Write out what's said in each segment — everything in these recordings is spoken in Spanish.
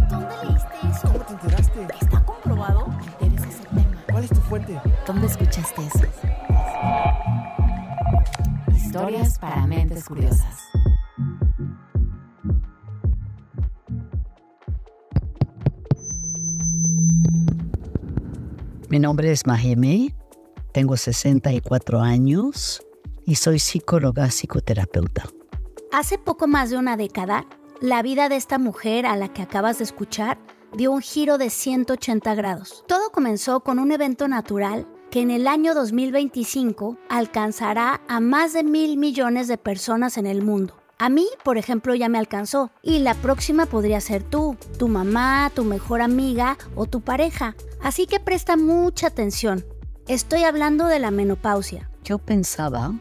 ¿Dónde leíste eso? ¿Cómo te enteraste? ¿Está comprobado que interesa ese tema? ¿Cuál es tu fuente? ¿Dónde escuchaste eso? Historias para mentes curiosas. Mi nombre es Maheme, tengo 64 años y soy psicóloga psicoterapeuta. Hace poco más de una década, la vida de esta mujer a la que acabas de escuchar dio un giro de 180 grados. Todo comenzó con un evento natural que en el año 2025 alcanzará a más de 1,000 millones de personas en el mundo. A mí, por ejemplo, ya me alcanzó, y la próxima podría ser tú, tu mamá, tu mejor amiga o tu pareja. Así que presta mucha atención. Estoy hablando de la menopausia. Yo pensaba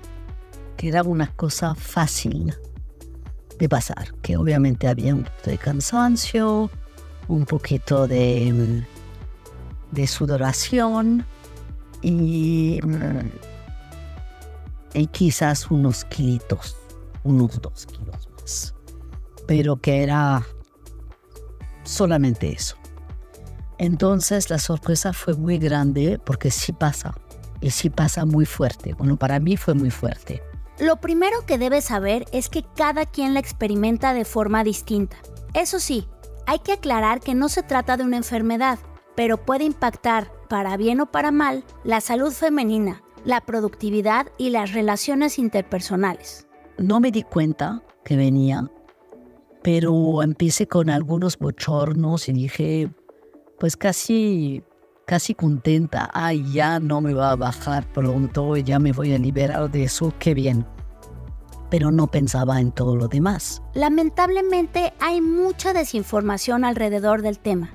que era una cosa fácil de pasar, que obviamente había un poquito de cansancio, un poquito de sudoración y quizás unos 2 kilos más, pero que era solamente eso. Entonces la sorpresa fue muy grande porque sí pasa, y sí pasa muy fuerte. Bueno, para mí fue muy fuerte. Lo primero que debes saber es que cada quien la experimenta de forma distinta. Eso sí, hay que aclarar que no se trata de una enfermedad, pero puede impactar, para bien o para mal, la salud femenina, la productividad y las relaciones interpersonales. No me di cuenta que venía, pero empecé con algunos bochornos y dije, pues casi contenta. Ay, ya no me va a bajar pronto, ya me voy a liberar de eso, qué bien. Pero no pensaba en todo lo demás. Lamentablemente hay mucha desinformación alrededor del tema.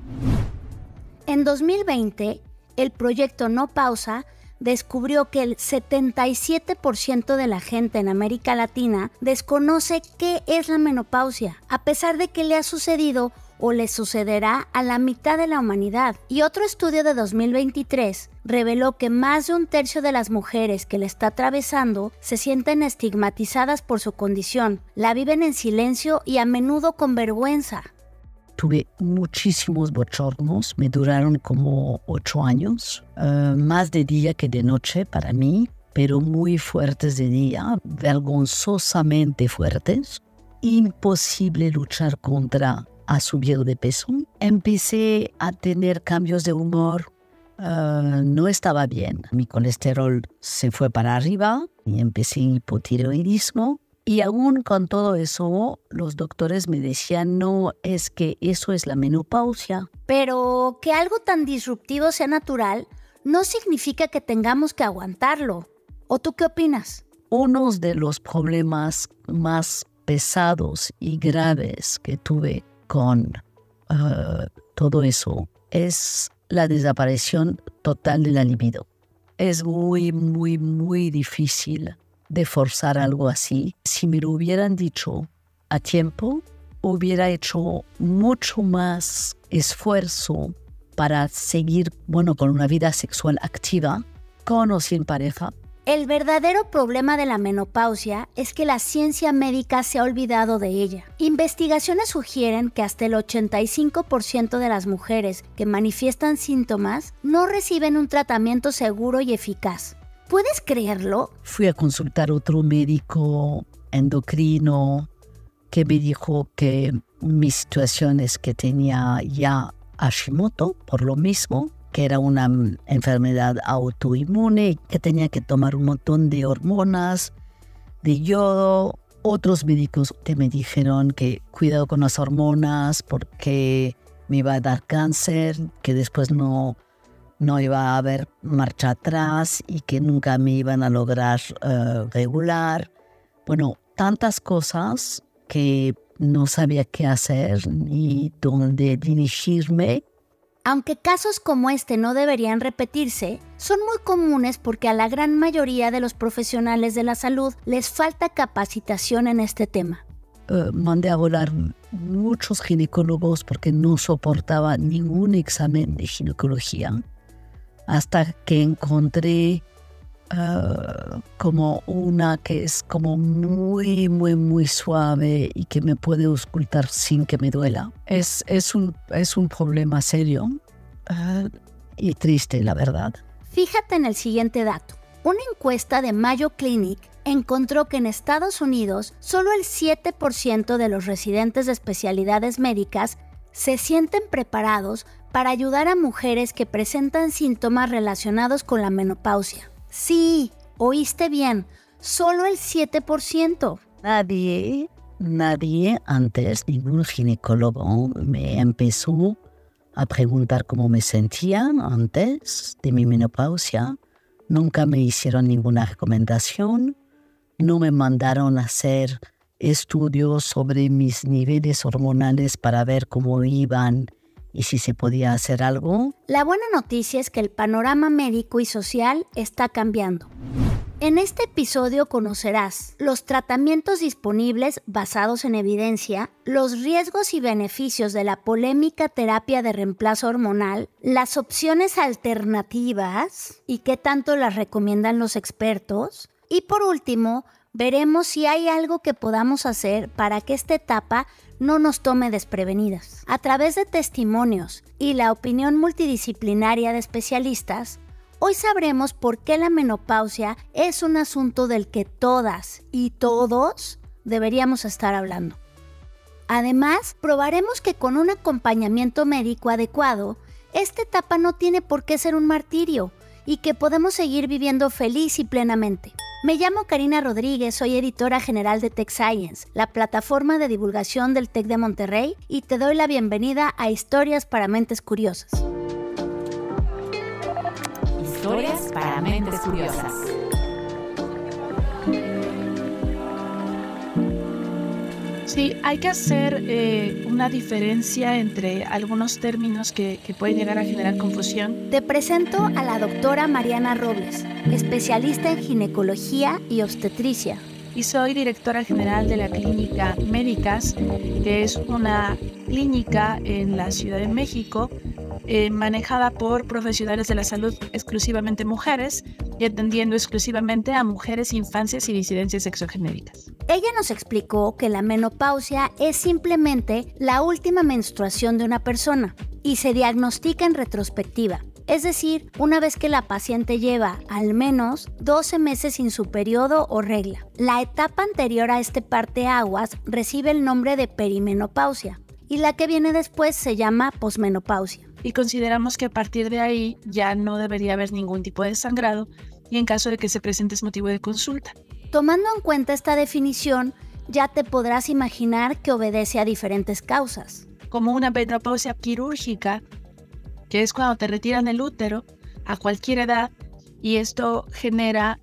En 2020, el proyecto No Pausa descubrió que el 77% de la gente en América Latina desconoce qué es la menopausia, a pesar de que le ha sucedido o le sucederá a la mitad de la humanidad. Y otro estudio de 2023 reveló que más de 1/3 de las mujeres que la está atravesando se sienten estigmatizadas por su condición, la viven en silencio y a menudo con vergüenza. Tuve muchísimos bochornos, me duraron como 8 años, más de día que de noche para mí, pero muy fuertes de día, vergonzosamente fuertes. Imposible luchar contra a subir de peso. Empecé a tener cambios de humor, no estaba bien. Mi colesterol se fue para arriba y empecé hipotiroidismo. Y aún con todo eso, los doctores me decían, no, es que eso es la menopausia. Pero que algo tan disruptivo sea natural no significa que tengamos que aguantarlo. ¿O tú qué opinas? Uno de los problemas más pesados y graves que tuve con todo eso es la desaparición total de la libido. Es muy, muy, muy difícil de forzar algo así. Si me lo hubieran dicho a tiempo, hubiera hecho mucho más esfuerzo para seguir, con una vida sexual activa, con o sin pareja. El verdadero problema de la menopausia es que la ciencia médica se ha olvidado de ella. Investigaciones sugieren que hasta el 85% de las mujeres que manifiestan síntomas no reciben un tratamiento seguro y eficaz. ¿Puedes creerlo? Fui a consultar a otro médico endocrino que me dijo que mi situación es que tenía ya Hashimoto, por lo mismo, que era una enfermedad autoinmune, que tenía que tomar un montón de hormonas, de yodo. Otros médicos me dijeron que cuidado con las hormonas porque me iba a dar cáncer, que después no iba a haber marcha atrás y que nunca me iban a lograr regular. Tantas cosas que no sabía qué hacer ni dónde dirigirme. Aunque casos como este no deberían repetirse, son muy comunes porque a la gran mayoría de los profesionales de la salud les falta capacitación en este tema. Mandé a volar muchos ginecólogos porque no soportaba ningún examen de ginecología, hasta que encontré como una que es como muy, muy, muy suave y que me puede auscultar sin que me duela. Es un problema serio y triste, la verdad. Fíjate en el siguiente dato. Una encuesta de Mayo Clinic encontró que en Estados Unidos solo el 7% de los residentes de especialidades médicas se sienten preparados para ayudar a mujeres que presentan síntomas relacionados con la menopausia. Sí, oíste bien, solo el 7%. Nadie antes, ningún ginecólogo me empezó a preguntar cómo me sentía antes de mi menopausia. Nunca me hicieron ninguna recomendación. No me mandaron a hacer estudios sobre mis niveles hormonales para ver cómo iban y si se podía hacer algo. La buena noticia es que el panorama médico y social está cambiando. En este episodio conocerás los tratamientos disponibles basados en evidencia, los riesgos y beneficios de la polémica terapia de reemplazo hormonal, las opciones alternativas y qué tanto las recomiendan los expertos. Y por último, veremos si hay algo que podamos hacer para que esta etapa no nos tome desprevenidas. A través de testimonios y la opinión multidisciplinaria de especialistas, hoy sabremos por qué la menopausia es un asunto del que todas y todos deberíamos estar hablando. Además, probaremos que con un acompañamiento médico adecuado, esta etapa no tiene por qué ser un martirio y que podemos seguir viviendo feliz y plenamente. Me llamo Karina Rodríguez, soy editora general de Tech Science, la plataforma de divulgación del TEC de Monterrey, y te doy la bienvenida a Historias para Mentes Curiosas. Historias para Mentes Curiosas. Sí, hay que hacer una diferencia entre algunos términos que pueden llegar a generar confusión. Te presento a la doctora Mariana Robles, especialista en ginecología y obstetricia. Y soy directora general de la Clínica Médicas, que es una clínica en la Ciudad de México, manejada por profesionales de la salud, exclusivamente mujeres, y atendiendo exclusivamente a mujeres, infancias y disidencias sexogenéricas. Ella nos explicó que la menopausia es simplemente la última menstruación de una persona y se diagnostica en retrospectiva. Es decir, una vez que la paciente lleva al menos 12 meses sin su periodo o regla. La etapa anterior a este parteaguas recibe el nombre de perimenopausia y la que viene después se llama posmenopausia. Y consideramos que a partir de ahí ya no debería haber ningún tipo de sangrado y en caso de que se presente es motivo de consulta. Tomando en cuenta esta definición, ya te podrás imaginar que obedece a diferentes causas. Como una menopausia quirúrgica, que es cuando te retiran el útero a cualquier edad y esto genera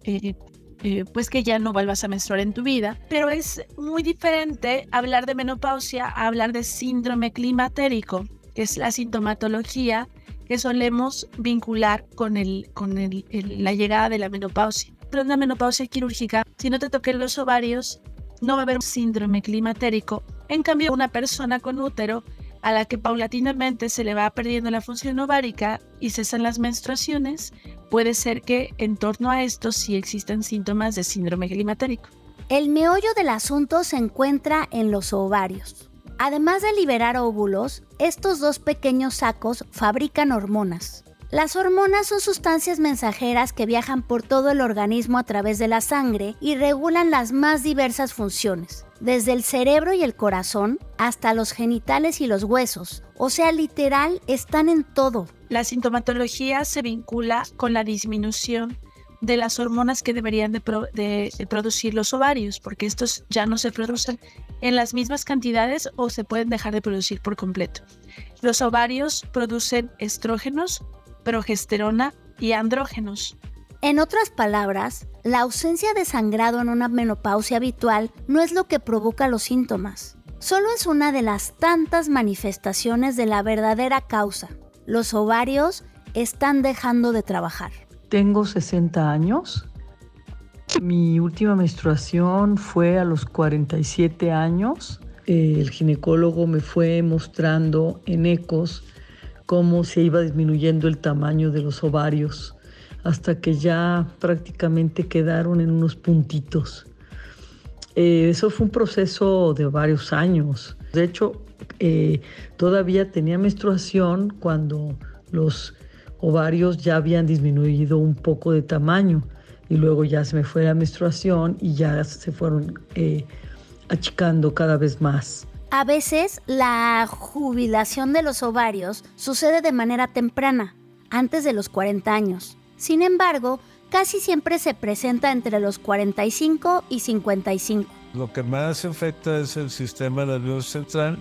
pues que ya no vuelvas a menstruar en tu vida. Pero es muy diferente hablar de menopausia a hablar de síndrome climatérico, que es la sintomatología que solemos vincular con la llegada de la menopausia. Pero en la menopausia quirúrgica, si no te toquen los ovarios, no va a haber síndrome climatérico. En cambio, una persona con útero a la que paulatinamente se le va perdiendo la función ovárica y cesan las menstruaciones, puede ser que en torno a esto sí existan síntomas de síndrome climatérico. El meollo del asunto se encuentra en los ovarios. Además de liberar óvulos, estos dos pequeños sacos fabrican hormonas. Las hormonas son sustancias mensajeras que viajan por todo el organismo a través de la sangre y regulan las más diversas funciones, desde el cerebro y el corazón hasta los genitales y los huesos. O sea, literal, están en todo. La sintomatología se vincula con la disminución de las hormonas que deberían de producir los ovarios, porque estos ya no se producen en las mismas cantidades o se pueden dejar de producir por completo. Los ovarios producen estrógenos, progesterona y andrógenos. En otras palabras, la ausencia de sangrado en una menopausia habitual no es lo que provoca los síntomas. Solo es una de las tantas manifestaciones de la verdadera causa. Los ovarios están dejando de trabajar. Tengo 60 años. Mi última menstruación fue a los 47 años. El ginecólogo me fue mostrando en ecos cómo se iba disminuyendo el tamaño de los ovarios hasta que ya prácticamente quedaron en unos puntitos. Eso fue un proceso de varios años. De hecho, todavía tenía menstruación cuando los ovarios ya habían disminuido un poco de tamaño y luego ya se me fue la menstruación y ya se fueron achicando cada vez más. A veces la jubilación de los ovarios sucede de manera temprana, antes de los 40 años. Sin embargo, casi siempre se presenta entre los 45 y 55. Lo que más afecta es el sistema nervioso central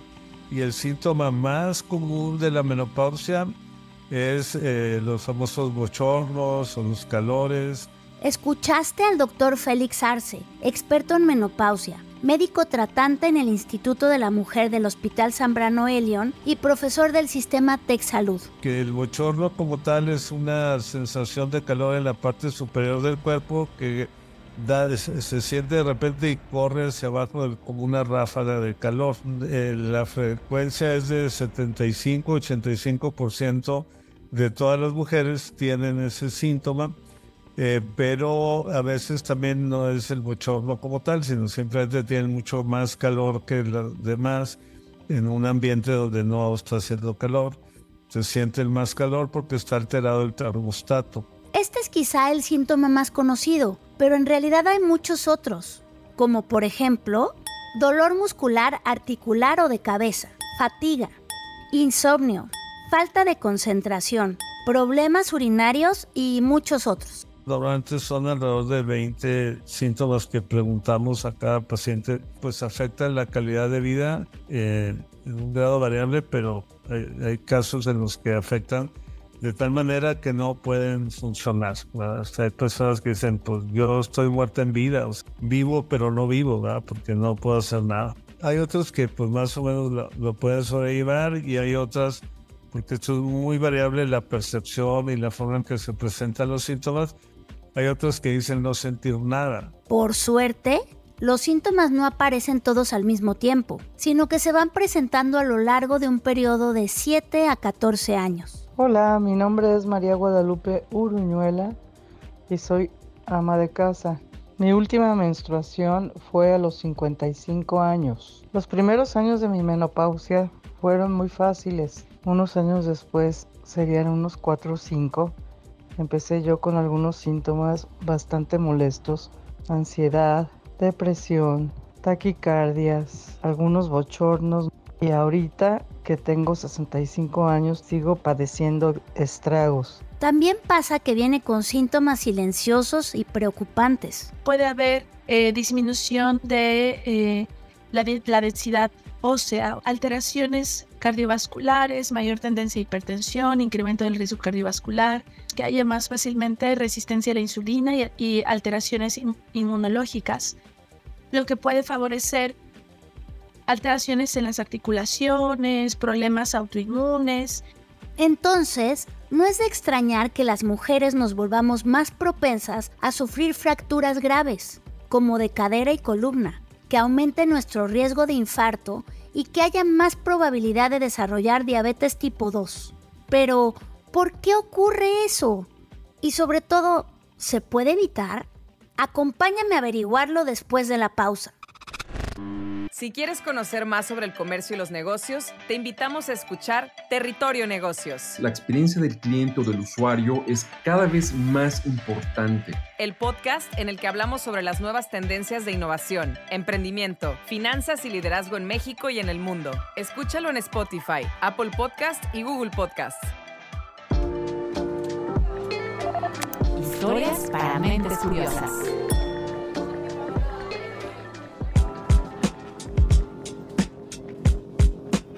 y el síntoma más común de la menopausia es los famosos bochornos o los calores. Escuchaste al doctor Félix Arce, experto en menopausia, médico tratante en el Instituto de la Mujer del Hospital Zambrano Elion y profesor del sistema TecSalud. Que el bochorno como tal es una sensación de calor en la parte superior del cuerpo que se siente de repente y corre hacia abajo como una ráfaga de calor. La frecuencia es de 75-85% de todas las mujeres tienen ese síntoma. Pero a veces también no es el bochorno como tal, sino simplemente tienen mucho más calor que los demás en un ambiente donde no está haciendo calor. Se siente el más calor porque está alterado el termostato. Este es quizá el síntoma más conocido, pero en realidad hay muchos otros, como por ejemplo, dolor muscular, articular o de cabeza, fatiga, insomnio, falta de concentración, problemas urinarios y muchos otros. Normalmente son alrededor de 20 síntomas que preguntamos a cada paciente, pues afectan la calidad de vida en un grado variable, pero hay casos en los que afectan de tal manera que no pueden funcionar, ¿verdad? O sea, hay personas que dicen, pues yo estoy muerta en vida, o sea, vivo pero no vivo, ¿verdad? Porque no puedo hacer nada. Hay otros que pues más o menos lo pueden sobrellevar y hay otras, porque esto es muy variable la percepción y la forma en que se presentan los síntomas. Hay otros que dicen no sentir nada. Por suerte, los síntomas no aparecen todos al mismo tiempo, sino que se van presentando a lo largo de un periodo de 7 a 14 años. Hola, mi nombre es María Guadalupe Uruñuela y soy ama de casa. Mi última menstruación fue a los 55 años. Los primeros años de mi menopausia fueron muy fáciles. Unos años después, serían unos 4 o 5, empecé yo con algunos síntomas bastante molestos: ansiedad, depresión, taquicardias, algunos bochornos. Y ahorita que tengo 65 años sigo padeciendo estragos. También pasa que viene con síntomas silenciosos y preocupantes. Puede haber disminución de la densidad ósea, alteraciones cardiovasculares, mayor tendencia a hipertensión, incremento del riesgo cardiovascular, que haya más fácilmente resistencia a la insulina y alteraciones inmunológicas, lo que puede favorecer alteraciones en las articulaciones, problemas autoinmunes. Entonces, no es de extrañar que las mujeres nos volvamos más propensas a sufrir fracturas graves, como de cadera y columna, que aumente nuestro riesgo de infarto y que haya más probabilidad de desarrollar diabetes tipo 2. Pero, ¿por qué ocurre eso? Y sobre todo, ¿se puede evitar? Acompáñame a averiguarlo después de la pausa. Si quieres conocer más sobre el comercio y los negocios, te invitamos a escuchar Territorio Negocios. La experiencia del cliente o del usuario es cada vez más importante. El podcast en el que hablamos sobre las nuevas tendencias de innovación, emprendimiento, finanzas y liderazgo en México y en el mundo. Escúchalo en Spotify, Apple Podcast y Google Podcast. Historias para mentes curiosas.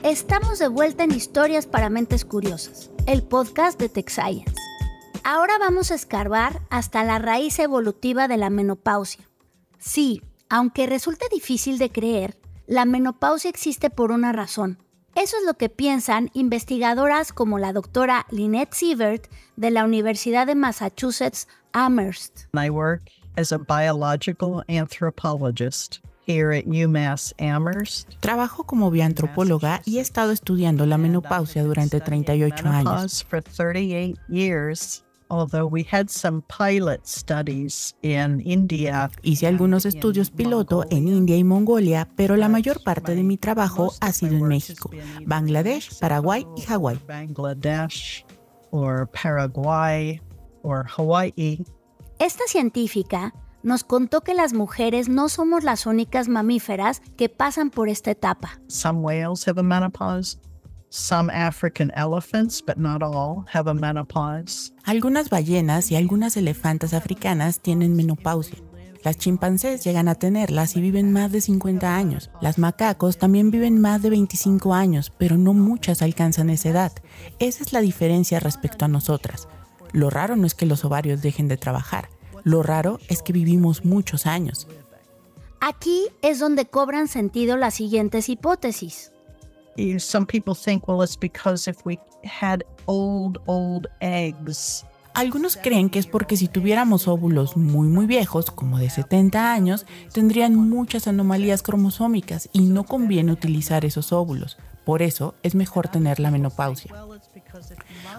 Estamos de vuelta en Historias para Mentes Curiosas, el podcast de TechScience. Ahora vamos a escarbar hasta la raíz evolutiva de la menopausia. Sí, aunque resulte difícil de creer, la menopausia existe por una razón. Eso es lo que piensan investigadoras como la doctora Lynette Sievert de la Universidad de Massachusetts Amherst. I work as a biological anthropologist here at UMass Amherst. Trabajo como bioantropóloga y he estado estudiando la menopausia durante 38 años. For 38 years. although we had some pilot studies in India. Hice algunos estudios piloto en India y Mongolia, pero la mayor parte de mi trabajo ha sido en México, Bangladesh, Paraguay y Hawái. Bangladesh or Paraguay or Hawaii. Esta científica nos contó que las mujeres no somos las únicas mamíferas que pasan por esta etapa. Some whales have a menopause. Some African elephants, but not all, have a menopause. Algunas ballenas y algunas elefantas africanas tienen menopausia. Las chimpancés llegan a tenerlas y viven más de 50 años. Las macacos también viven más de 25 años, pero no muchas alcanzan esa edad. Esa es la diferencia respecto a nosotras. Lo raro no es que los ovarios dejen de trabajar. Lo raro es que vivimos muchos años. Aquí es donde cobran sentido las siguientes hipótesis. Some people think, well, it's because if we had old eggs. Algunos creen que es porque si tuviéramos óvulos muy viejos, como de 70 años, tendrían muchas anomalías cromosómicas y no conviene utilizar esos óvulos. Por eso es mejor tener la menopausia.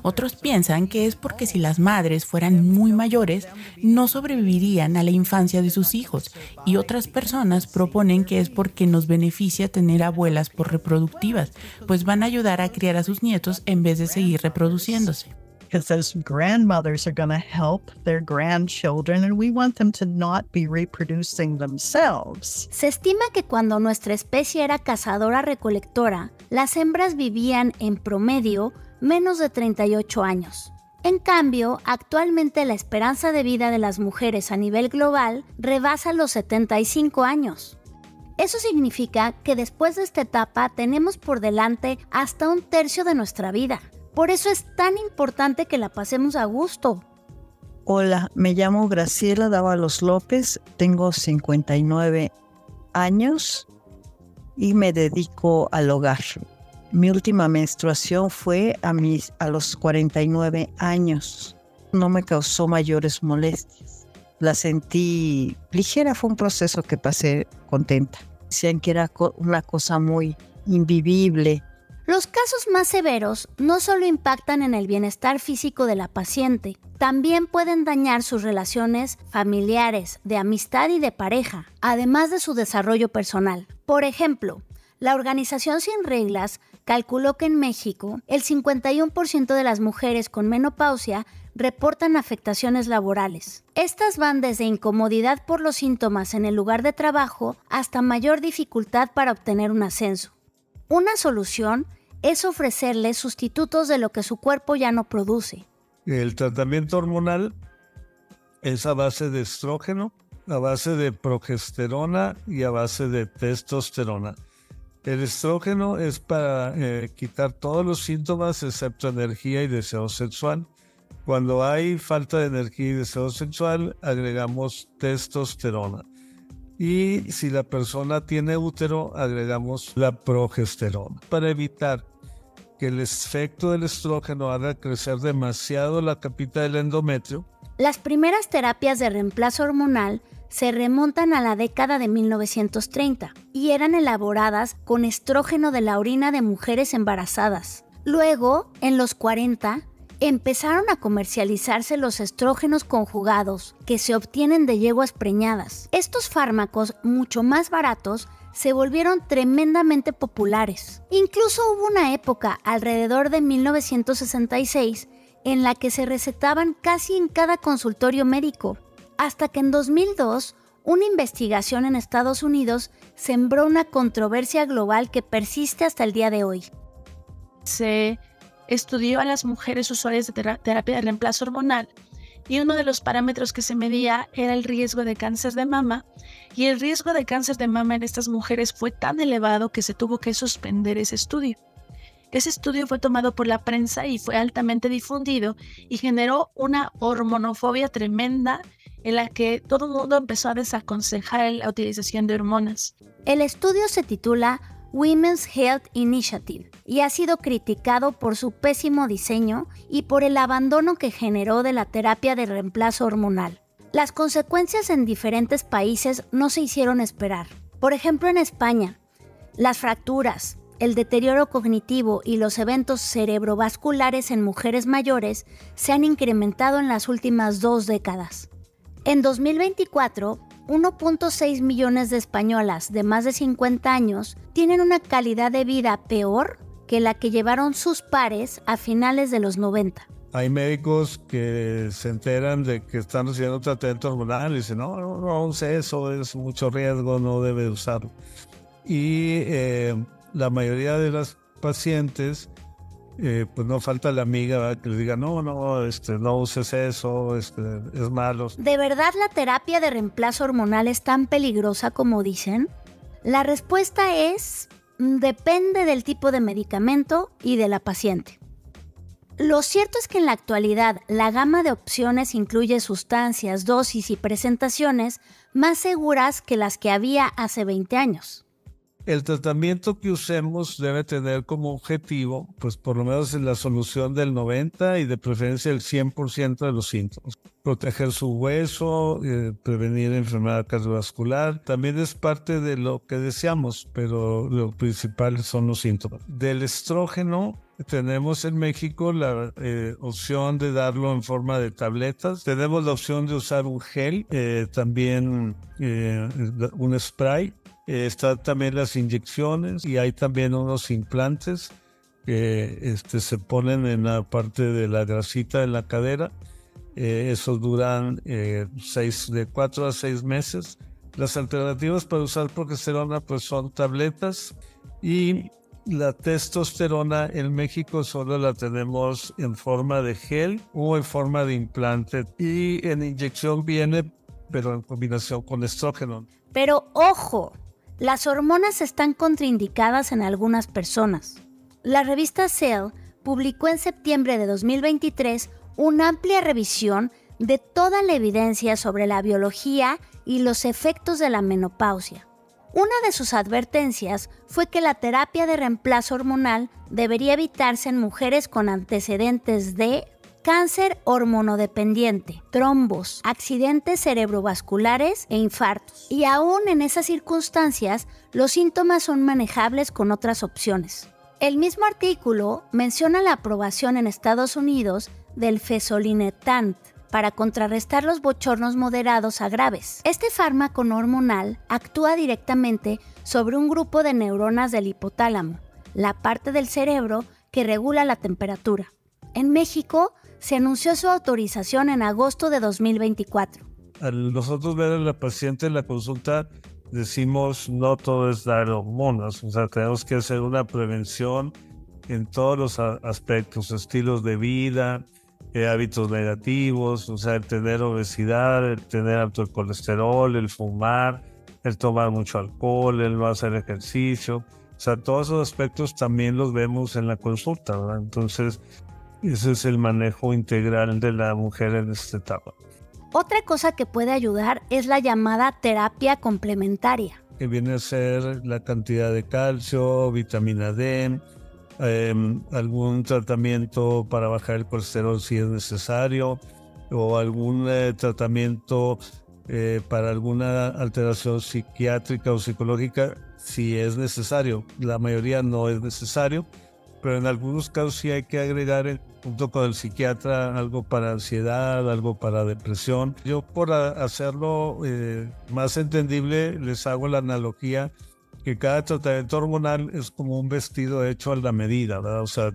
Otros piensan que es porque si las madres fueran muy mayores, no sobrevivirían a la infancia de sus hijos. Y otras personas proponen que es porque nos beneficia tener abuelas por reproductivas, pues van a ayudar a criar a sus nietos en vez de seguir reproduciéndose. Because those grandmothers are going to help their grandchildren and we want them to not be reproducing themselves. Se estima que cuando nuestra especie era cazadora-recolectora, las hembras vivían en promedio menos de 38 años. En cambio, actualmente la esperanza de vida de las mujeres a nivel global rebasa los 75 años. Eso significa que después de esta etapa tenemos por delante hasta un tercio de nuestra vida. Por eso es tan importante que la pasemos a gusto. Hola, me llamo Graciela Dávalos López, tengo 59 años y me dedico al hogar. Mi última menstruación fue a los 49 años. No me causó mayores molestias. La sentí ligera, fue un proceso que pasé contenta. Decían que era una cosa muy invivible. Los casos más severos no solo impactan en el bienestar físico de la paciente, también pueden dañar sus relaciones familiares, de amistad y de pareja, además de su desarrollo personal. Por ejemplo, la Organización Sin Reglas calculó que en México el 51% de las mujeres con menopausia reportan afectaciones laborales. Estas van desde incomodidad por los síntomas en el lugar de trabajo hasta mayor dificultad para obtener un ascenso. Una solución es ofrecerles sustitutos de lo que su cuerpo ya no produce. El tratamiento hormonal es a base de estrógeno, a base de progesterona y a base de testosterona. El estrógeno es para quitar todos los síntomas excepto energía y deseo sexual. Cuando hay falta de energía y deseo sexual, agregamos testosterona. Y si la persona tiene útero, agregamos la progesterona. Para evitar que el efecto del estrógeno haga crecer demasiado la capita del endometrio. Las primeras terapias de reemplazo hormonal se remontan a la década de 1930 y eran elaboradas con estrógeno de la orina de mujeres embarazadas. Luego, en los 40, empezaron a comercializarse los estrógenos conjugados que se obtienen de yeguas preñadas. Estos fármacos, mucho más baratos, se volvieron tremendamente populares. Incluso hubo una época, alrededor de 1966, en la que se recetaban casi en cada consultorio médico, hasta que en 2002, una investigación en Estados Unidos sembró una controversia global que persiste hasta el día de hoy. Se estudió a las mujeres usuarias de terapia de reemplazo hormonal y uno de los parámetros que se medía era el riesgo de cáncer de mama, y el riesgo de cáncer de mama en estas mujeres fue tan elevado que se tuvo que suspender ese estudio. Ese estudio fue tomado por la prensa y fue altamente difundido y generó una hormonofobia tremenda en la que todo el mundo empezó a desaconsejar la utilización de hormonas. El estudio se titula Women's Health Initiative y ha sido criticado por su pésimo diseño y por el abandono que generó de la terapia de reemplazo hormonal. Las consecuencias en diferentes países no se hicieron esperar. Por ejemplo, en España, las fracturas, el deterioro cognitivo y los eventos cerebrovasculares en mujeres mayores se han incrementado en las últimas 2 décadas. En 2024, 1.6 millones de españolas de más de 50 años tienen una calidad de vida peor que la que llevaron sus pares a finales de los 90. Hay médicos que se enteran de que están recibiendo tratamiento hormonal y dicen, no sé, eso es mucho riesgo, no debe usarlo. Y la mayoría de las pacientes, pues no falta la amiga, ¿verdad?, que le diga, no uses eso, es malo. ¿De verdad la terapia de reemplazo hormonal es tan peligrosa como dicen? La respuesta es, depende del tipo de medicamento y de la paciente. Lo cierto es que en la actualidad la gama de opciones incluye sustancias, dosis y presentaciones más seguras que las que había hace 20 años. El tratamiento que usemos debe tener como objetivo, pues por lo menos en la solución del 90% y de preferencia el 100% de los síntomas. Proteger su hueso, prevenir enfermedad cardiovascular, también es parte de lo que deseamos, pero lo principal son los síntomas. Del estrógeno, tenemos en México la opción de darlo en forma de tabletas. Tenemos la opción de usar un gel, también un spray. Están también las inyecciones y hay también unos implantes que se ponen en la parte de la grasita de la cadera. Esos duran de 4 a 6 meses. Las alternativas para usar progesterona pues son tabletas, y la testosterona en México solo la tenemos en forma de gel o en forma de implante, y en inyección viene, pero en combinación con estrógeno. Pero ojo, las hormonas están contraindicadas en algunas personas. La revista Cell publicó en septiembre de 2023 una amplia revisión de toda la evidencia sobre la biología y los efectos de la menopausia. Una de sus advertencias fue que la terapia de reemplazo hormonal debería evitarse en mujeres con antecedentes de cáncer hormonodependiente, trombos, accidentes cerebrovasculares e infartos. Y aún en esas circunstancias, los síntomas son manejables con otras opciones. El mismo artículo menciona la aprobación en Estados Unidos del fezolinetant para contrarrestar los bochornos moderados a graves. Este fármaco no hormonal actúa directamente sobre un grupo de neuronas del hipotálamo, la parte del cerebro que regula la temperatura. En México, se anunció su autorización en agosto de 2024. Al nosotros ver a la paciente en la consulta, decimos no todo es dar hormonas, o sea, tenemos que hacer una prevención en todos los aspectos, estilos de vida, hábitos negativos, o sea, el tener obesidad, el tener alto el colesterol, el fumar, el tomar mucho alcohol, el no hacer ejercicio, o sea, todos esos aspectos también los vemos en la consulta, ¿verdad? Entonces, ese es el manejo integral de la mujer en esta etapa. Otra cosa que puede ayudar es la llamada terapia complementaria, que viene a ser la cantidad de calcio, vitamina D, algún tratamiento para bajar el colesterol si es necesario, o algún tratamiento para alguna alteración psiquiátrica o psicológica si es necesario. La mayoría no es necesario, pero en algunos casos sí hay que agregar junto con el psiquiatra algo para ansiedad, algo para depresión. Yo, por hacerlo más entendible, les hago la analogía que cada tratamiento hormonal es como un vestido hecho a la medida, ¿verdad? O sea,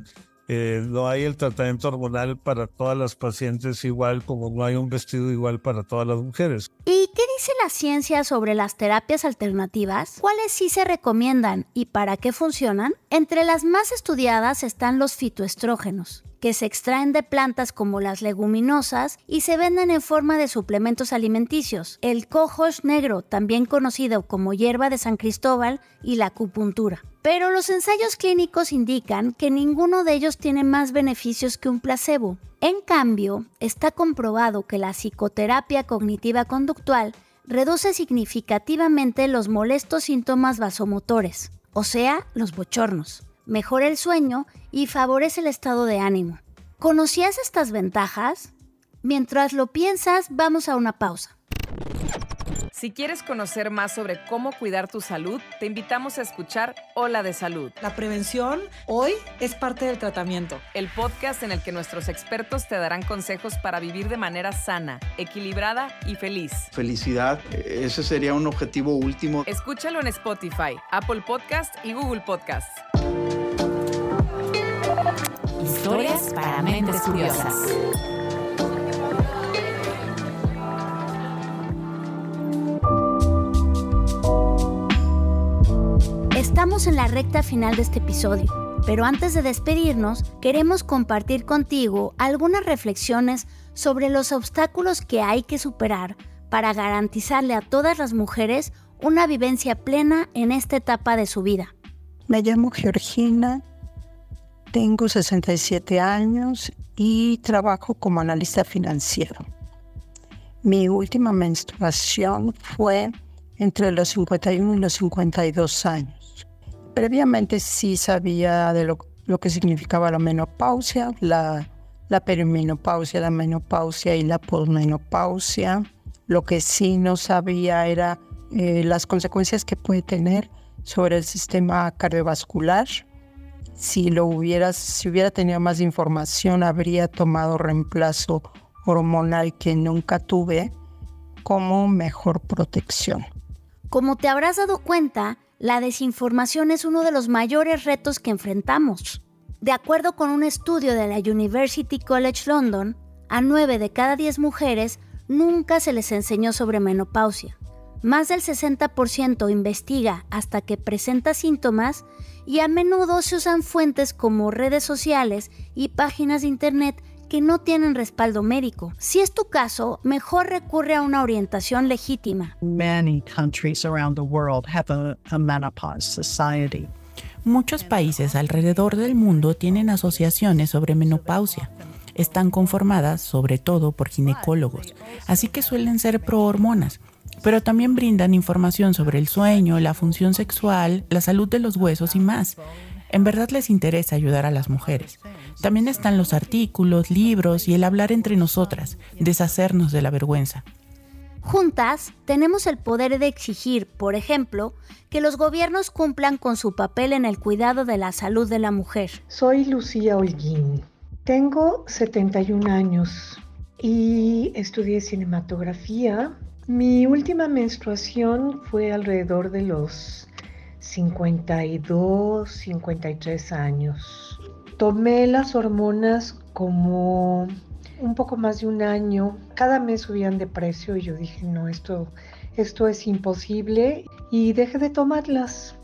no hay el tratamiento hormonal para todas las pacientes igual, como no hay un vestido igual para todas las mujeres. ¿Y qué dice la ciencia sobre las terapias alternativas? ¿Cuáles sí se recomiendan y para qué funcionan? Entre las más estudiadas están los fitoestrógenos, que se extraen de plantas como las leguminosas y se venden en forma de suplementos alimenticios, el cohosh negro, también conocido como hierba de San Cristóbal, y la acupuntura. Pero los ensayos clínicos indican que ninguno de ellos tiene más beneficios que un placebo. En cambio, está comprobado que la psicoterapia cognitiva conductual reduce significativamente los molestos síntomas vasomotores, o sea, los bochornos, mejora el sueño y favorece el estado de ánimo. ¿Conocías estas ventajas? Mientras lo piensas, vamos a una pausa. Si quieres conocer más sobre cómo cuidar tu salud, te invitamos a escuchar Hola de Salud. La prevención hoy es parte del tratamiento. El podcast en el que nuestros expertos te darán consejos para vivir de manera sana, equilibrada y feliz. Felicidad, ese sería un objetivo último. Escúchalo en Spotify, Apple Podcast y Google Podcast. Historias para mentes curiosas. Estamos en la recta final de este episodio, pero antes de despedirnos, queremos compartir contigo algunas reflexiones sobre los obstáculos que hay que superar para garantizarle a todas las mujeres una vivencia plena en esta etapa de su vida. Me llamo Georgina, tengo 67 años y trabajo como analista financiero. Mi última menstruación fue entre los 51 y los 52 años. Previamente sí sabía de lo que significaba la menopausia, la perimenopausia, la menopausia y la posmenopausia. Lo que sí no sabía era las consecuencias que puede tener sobre el sistema cardiovascular. Si hubiera tenido más información, habría tomado reemplazo hormonal que nunca tuve como mejor protección. Como te habrás dado cuenta, la desinformación es uno de los mayores retos que enfrentamos. De acuerdo con un estudio de la University College London, a 9 de cada 10 mujeres nunca se les enseñó sobre menopausia. Más del 60% investiga hasta que presenta síntomas y a menudo se usan fuentes como redes sociales y páginas de internet que no tienen respaldo médico. Si es tu caso, mejor recurre a una orientación legítima. Many countries around the world have a menopause society. Muchos países alrededor del mundo tienen asociaciones sobre menopausia. Están conformadas sobre todo por ginecólogos, así que suelen ser pro hormonas, pero también brindan información sobre el sueño, la función sexual, la salud de los huesos y más. En verdad les interesa ayudar a las mujeres. También están los artículos, libros y el hablar entre nosotras, deshacernos de la vergüenza. Juntas, tenemos el poder de exigir, por ejemplo, que los gobiernos cumplan con su papel en el cuidado de la salud de la mujer. Soy Lucía Holguín. Tengo 71 años y estudié cinematografía. Mi última menstruación fue alrededor de los 52, 53 años. Tomé las hormonas como un poco más de un año. Cada mes subían de precio y yo dije, no, esto es imposible y dejé de tomarlas.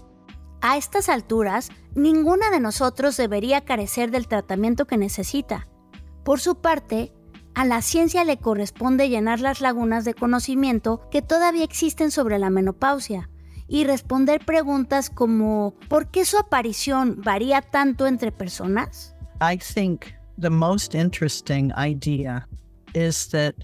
A estas alturas, ninguna de nosotros debería carecer del tratamiento que necesita. Por su parte, a la ciencia le corresponde llenar las lagunas de conocimiento que todavía existen sobre la menopausia y responder preguntas como ¿por qué su aparición varía tanto entre personas? I think the most interesting idea is that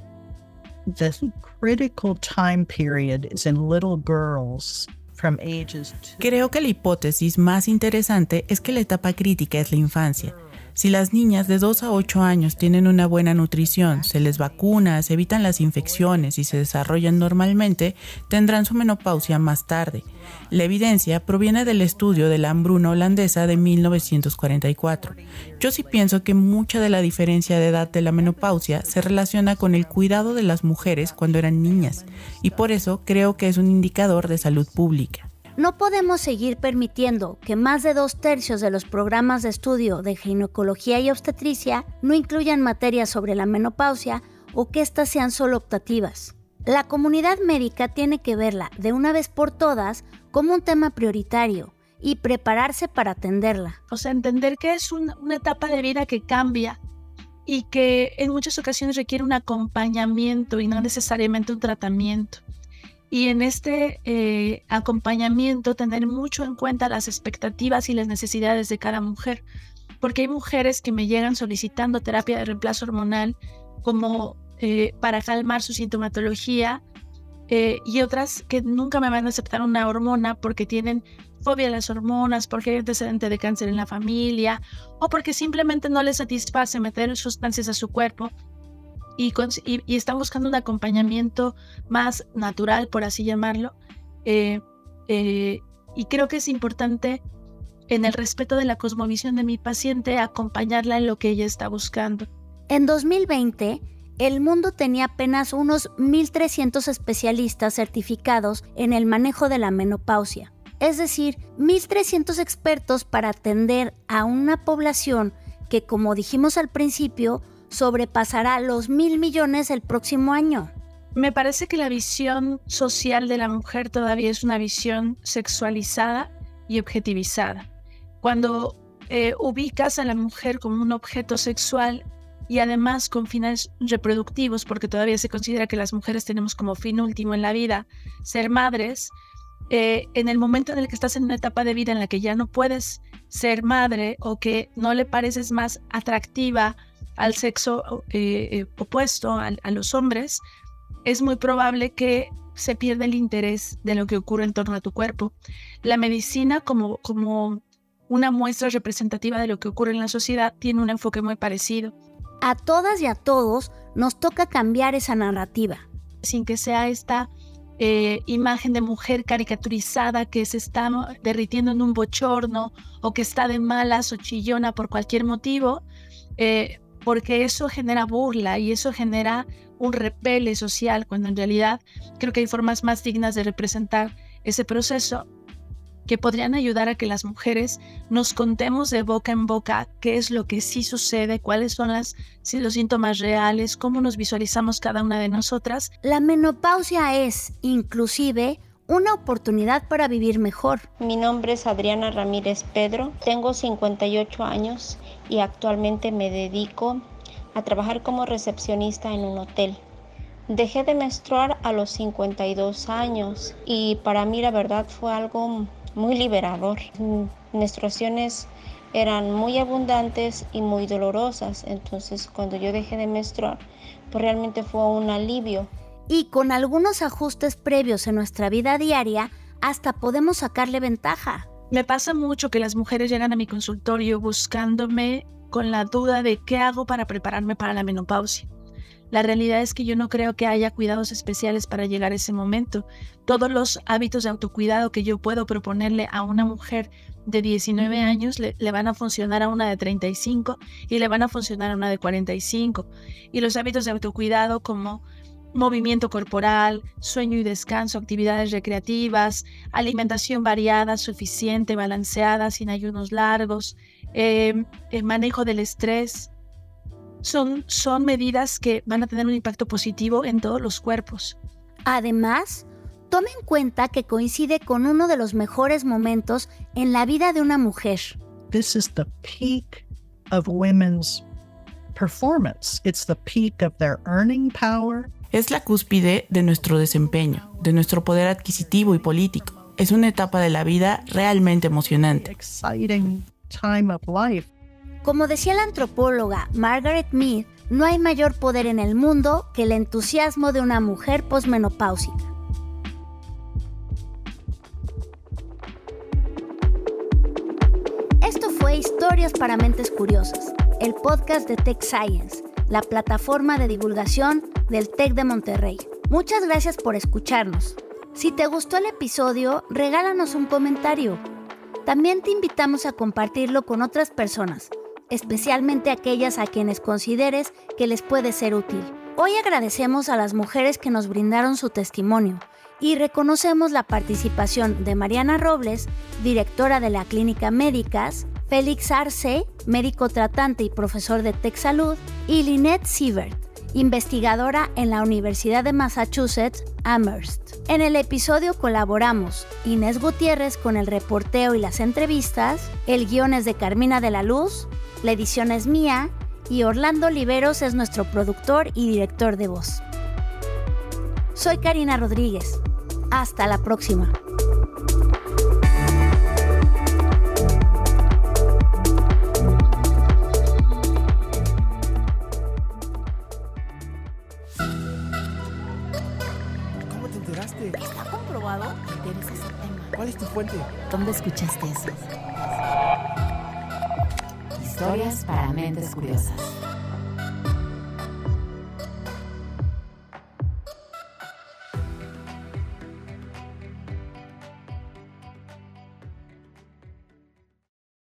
the critical time period is in little girls from ages 2. Creo que la hipótesis más interesante es que la etapa crítica es la infancia. Si las niñas de 2 a 8 años tienen una buena nutrición, se les vacuna, se evitan las infecciones y se desarrollan normalmente, tendrán su menopausia más tarde. La evidencia proviene del estudio de la hambruna holandesa de 1944. Yo sí pienso que mucha de la diferencia de edad de la menopausia se relaciona con el cuidado de las mujeres cuando eran niñas, y por eso creo que es un indicador de salud pública. No podemos seguir permitiendo que más de 2/3 de los programas de estudio de ginecología y obstetricia no incluyan materias sobre la menopausia o que éstas sean solo optativas. La comunidad médica tiene que verla de una vez por todas como un tema prioritario y prepararse para atenderla. O sea, entender que es una etapa de vida que cambia y que en muchas ocasiones requiere un acompañamiento y no necesariamente un tratamiento. Y en este acompañamiento tener mucho en cuenta las expectativas y las necesidades de cada mujer, porque hay mujeres que me llegan solicitando terapia de reemplazo hormonal como para calmar su sintomatología y otras que nunca me van a aceptar una hormona porque tienen fobia a las hormonas, porque hay antecedente de cáncer en la familia o porque simplemente no les satisface meter sustancias a su cuerpo. y están buscando un acompañamiento más natural, por así llamarlo. Y creo que es importante, en el respeto de la cosmovisión de mi paciente, acompañarla en lo que ella está buscando. En 2020, el mundo tenía apenas unos 1.300 especialistas certificados en el manejo de la menopausia. Es decir, 1.300 expertos para atender a una población que, como dijimos al principio, sobrepasará los 1.000 millones el próximo año. Me parece que la visión social de la mujer todavía es una visión sexualizada y objetivizada. Cuando ubicas a la mujer como un objeto sexual y además con fines reproductivos, porque todavía se considera que las mujeres tenemos como fin último en la vida ser madres, en el momento en el que estás en una etapa de vida en la que ya no puedes ser madre o que no le pareces más atractiva al sexo opuesto, a los hombres, es muy probable que se pierda el interés de lo que ocurre en torno a tu cuerpo. La medicina, como una muestra representativa de lo que ocurre en la sociedad, tiene un enfoque muy parecido. A todas y a todos nos toca cambiar esa narrativa. Sin que sea esta imagen de mujer caricaturizada que se está derritiendo en un bochorno o que está de malas o chillona por cualquier motivo, porque eso genera burla y eso genera un repele social, cuando en realidad creo que hay formas más dignas de representar ese proceso que podrían ayudar a que las mujeres nos contemos de boca en boca qué es lo que sí sucede, cuáles son los síntomas reales, cómo nos visualizamos cada una de nosotras. La menopausia es, inclusive, una oportunidad para vivir mejor. Mi nombre es Adriana Ramírez Pedro, tengo 58 años y actualmente me dedico a trabajar como recepcionista en un hotel. Dejé de menstruar a los 52 años y para mí la verdad fue algo muy liberador. Menstruaciones eran muy abundantes y muy dolorosas, entonces cuando yo dejé de menstruar, pues realmente fue un alivio. Y con algunos ajustes previos en nuestra vida diaria, hasta podemos sacarle ventaja. Me pasa mucho que las mujeres llegan a mi consultorio buscándome con la duda de qué hago para prepararme para la menopausia. La realidad es que yo no creo que haya cuidados especiales para llegar a ese momento. Todos los hábitos de autocuidado que yo puedo proponerle a una mujer de 19 años le van a funcionar a una de 35 y le van a funcionar a una de 45. Y los hábitos de autocuidado como movimiento corporal, sueño y descanso, actividades recreativas, alimentación variada, suficiente, balanceada, sin ayunos largos, el manejo del estrés, son medidas que van a tener un impacto positivo en todos los cuerpos. Además, tome en cuenta que coincide con uno de los mejores momentos en la vida de una mujer. This is the peak of women's performance. It's the peak of their earning power. Es la cúspide de nuestro desempeño, de nuestro poder adquisitivo y político. Es una etapa de la vida realmente emocionante. Exciting time of life. Como decía la antropóloga Margaret Mead, no hay mayor poder en el mundo que el entusiasmo de una mujer posmenopáusica. Esto fue Historias para Mentes Curiosas, el podcast de Tech Science, la plataforma de divulgación del TEC de Monterrey. Muchas gracias por escucharnos. Si te gustó el episodio, regálanos un comentario. También te invitamos a compartirlo con otras personas, especialmente aquellas a quienes consideres que les puede ser útil. Hoy agradecemos a las mujeres que nos brindaron su testimonio y reconocemos la participación de Mariana Robles, directora de la Clínica Médicas, Félix Arce, médico tratante y profesor de Tech Salud, y Lynette Siebert, investigadora en la Universidad de Massachusetts, Amherst. En el episodio colaboramos Inés Gutiérrez con el reporteo y las entrevistas, el guión es de Carmina de la Luz, la edición es mía y Orlando Oliveros es nuestro productor y director de voz. Soy Karina Rodríguez. Hasta la próxima. ¿Cómo te enteraste? ¿Está comprobado? Tienes ese tema. ¿Cuál es tu fuente? ¿Dónde escuchaste eso? Historias para mentes curiosas.